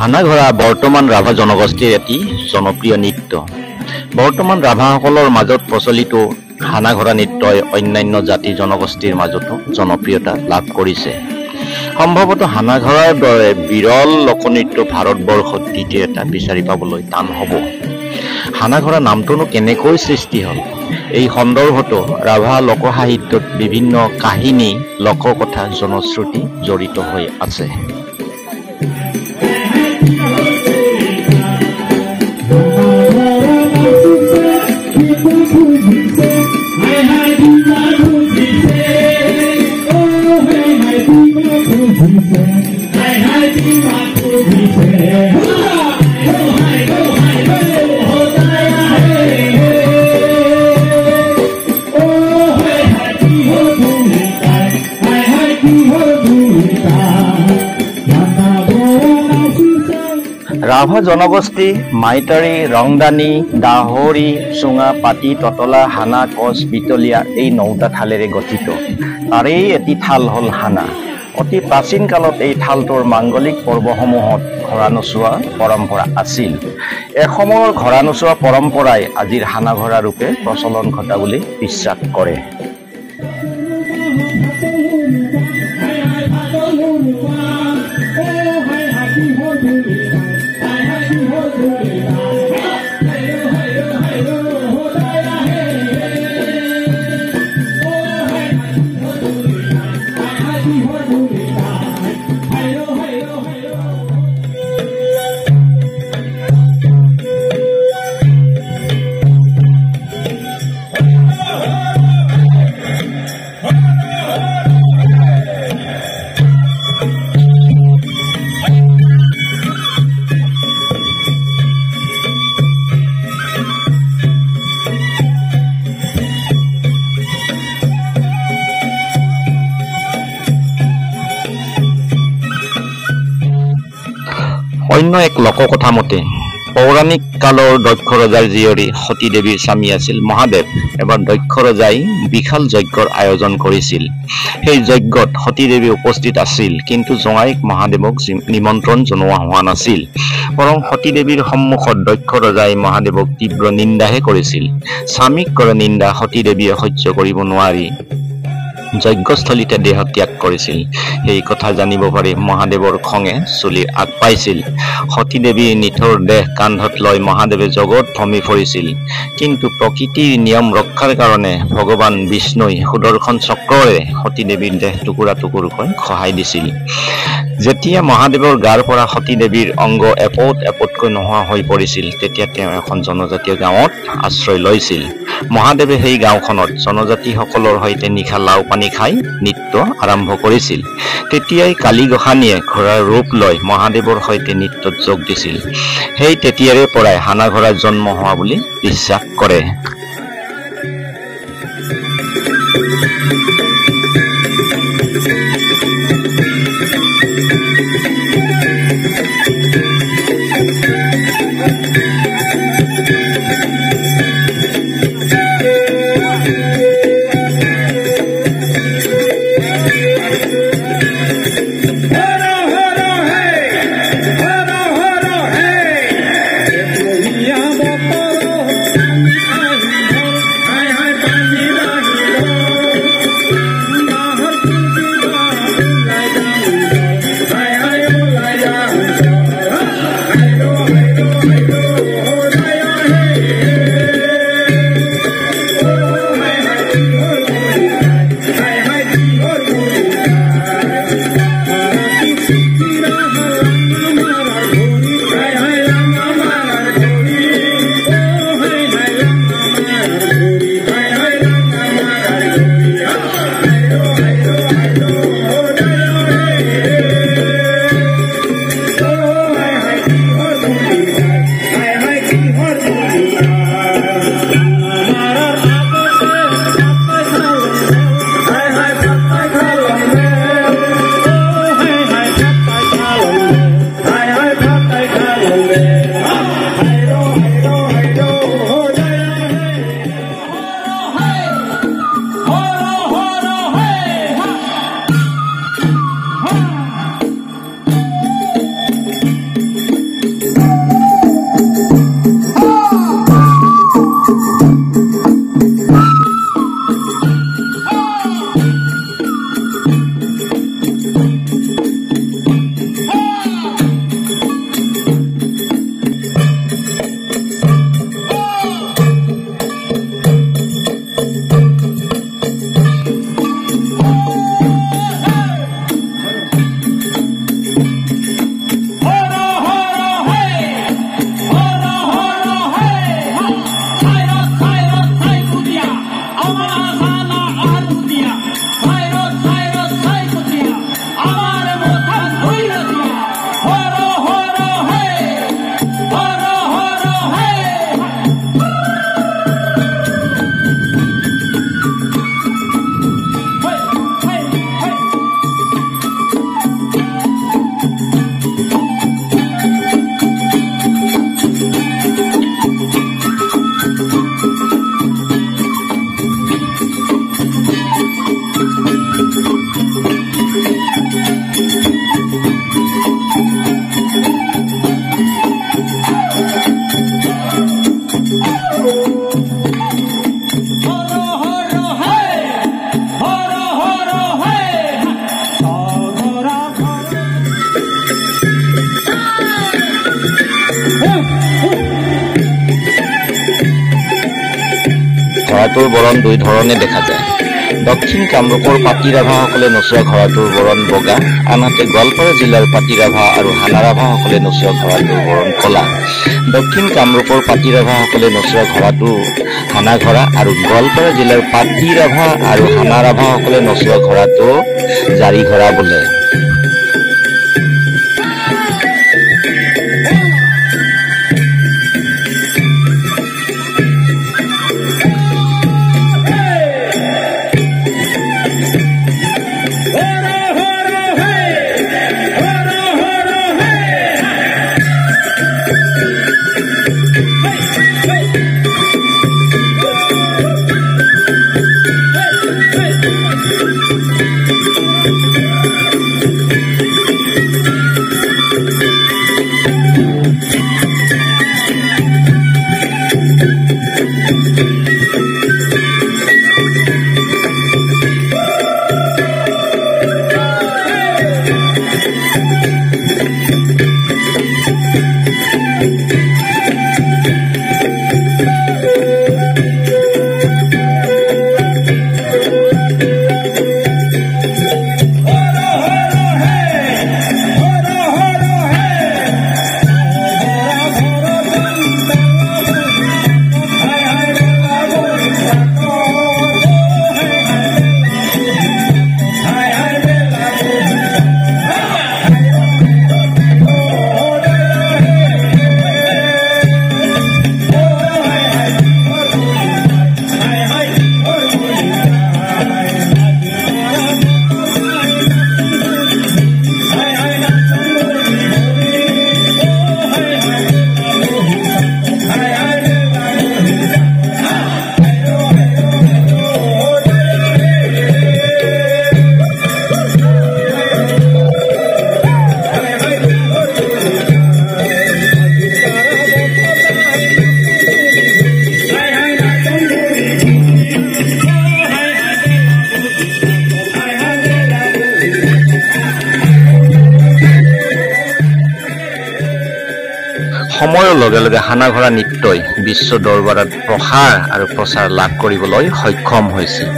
হানাঘৰা বৰ্তমান ৰাভা জনগোষ্ঠীৰ এটি জনপ্ৰিয় নৃত্য। বৰ্তমান ৰাভাসকলৰ মাজত প্ৰচলিত হানাঘৰা নৃত্যই অন্যান্য জাতি জনগোষ্ঠীৰ মাজতো জনপ্ৰিয়তা লাভ কৰিছে। সম্ভৱতঃ হানাঘৰাৰ দৰে বিৰল লোকনৃত্য ভাৰতবৰ্ষত দ্বিতীয় এটা বিচাৰি পাবলৈ টান হ'ব। হানাঘৰা নামটোনো কেনেকৈ সৃষ্টি হ'ল? এই সন্দৰ্ভতো ৰাভা লোকসাহিত্যত বিভিন্ন কাহিনী, লোককথা, জনশ্ৰুতি জড়িত হৈ আছে। ৰাভা জনগোষ্ঠী মাইতাৰী, ৰংদানী, দাহৰি, চুঙা, পাতি, ততলা, হানা, কচ, বিতলীয়া এই 9টা থালেৰে গঠিত। তাৰেই এটি থাল হ'ল হানা। অতি প্ৰাচীন কালত এই থালটোৰ মাংগলিক পৰ্বসমূহত ঘোঁৰা নচোৱা পৰম্পৰা আছিল। এসময়ৰ ঘোঁৰা নচোৱা পৰম্পৰাই আজিৰ হানাঘৰা ৰূপে প্ৰচলন ঘটা বুলি বিশ্বাস কৰে। অন্য এক লোককথা মতে পৌৰাণিক কালৰ দক্ষ ৰজাৰ জীয়ৰী সতী দেৱীৰ স্বামী আছিল মহাদেৱ। এবাৰ দক্ষ ৰজাই বিশাল যজ্ঞৰ আয়োজন কৰিছিল। সেই যজ্ঞত সতী দেৱী উপস্থিত আছিল, কিন্তু জোঁৱাইক মহাদেৱক নিমন্ত্ৰণ জনোৱা হোৱা নাছিল। বৰং সতী দেৱীৰ সন্মুখত দক্ষ ৰজাই মহাদেৱক তীব্ৰ নিন্দাহে কৰিছিল। স্বামীক কৰা নিন্দা সতী দেৱীয়ে সহ্য কৰিব নোৱাৰি যজ্ঞস্থলীতে দেহ ত্যাগ কৰিছিল। এই কথা জানিব পাৰি মহাদেৱৰ খঙে চুলিৰ আগ পাইছিল। সতী দেৱীৰ নিথৰ দেহ কান্ধত লৈ মহাদেৱে জগত ভ্ৰমি ফুৰিছিল। কিন্তু প্ৰকৃতিৰ নিয়ম ৰক্ষাৰ কাৰণে ভগৱান বিষ্ণুই সুদৰ্শন চক্ৰৰে সতী দেৱীৰ দেহ টুকুৰা টুকুৰকৈ খহাই দিছিল। যেতিয়া মহাদেৱৰ গাৰ পৰা সতী দেৱীৰ অংগ এপদ এপদকৈ নোহোৱা হৈ পৰিছিল, তেতিয়া তেওঁ এখন জনজাতীয় গাঁৱত আশ্ৰয় লৈছিল। মহাদেৱে সেই গাঁওখনত জনজাতিসকলৰ সৈতে নিশা লাও পানী খাই নৃত্য আৰম্ভ কৰিছিল। তেতিয়াই কালী গোসাঁনীয়ে ঘোঁৰাৰ ৰূপ লৈ মহাদেৱৰ সৈতে নৃত্যত যোগ দিছিল। সেই তেতিয়াৰে পৰাই হানাঘৰাৰ জন্ম হোৱা বুলি বিশ্বাস কৰে। ঘোঁৰাটোৰ বৰণ দুই ধৰণে দেখা যায়। দক্ষিণ কামৰূপৰ পাতি ৰাভাসকলে নচোৱা ঘোঁৰাটোৰ বৰণ বগা, আনহাতে গোৱালপাৰা জিলাৰ পাতি ৰাভা আৰু হানা ৰাভাসকলে নচোৱা ঘোঁৰাটোৰ বৰণ ক'লা। দক্ষিণ কামৰূপৰ পাতি ৰাভাসকলে নচোৱা ঘোঁৰাটো হানা ঘোঁৰা আৰু গোৱালপাৰা জিলাৰ পাতি ৰাভা আৰু হানা ৰাভাসকলে নচোৱা ঘোঁৰাটো জাৰি ঘোঁৰা বোলে। সময়ৰ লগে লগে হানা ঘোঁৰা নৃত্যই বিশ্ব দৰবাৰত প্ৰসাৰ আৰু প্ৰচাৰ লাভ কৰিবলৈ সক্ষম হৈছিল।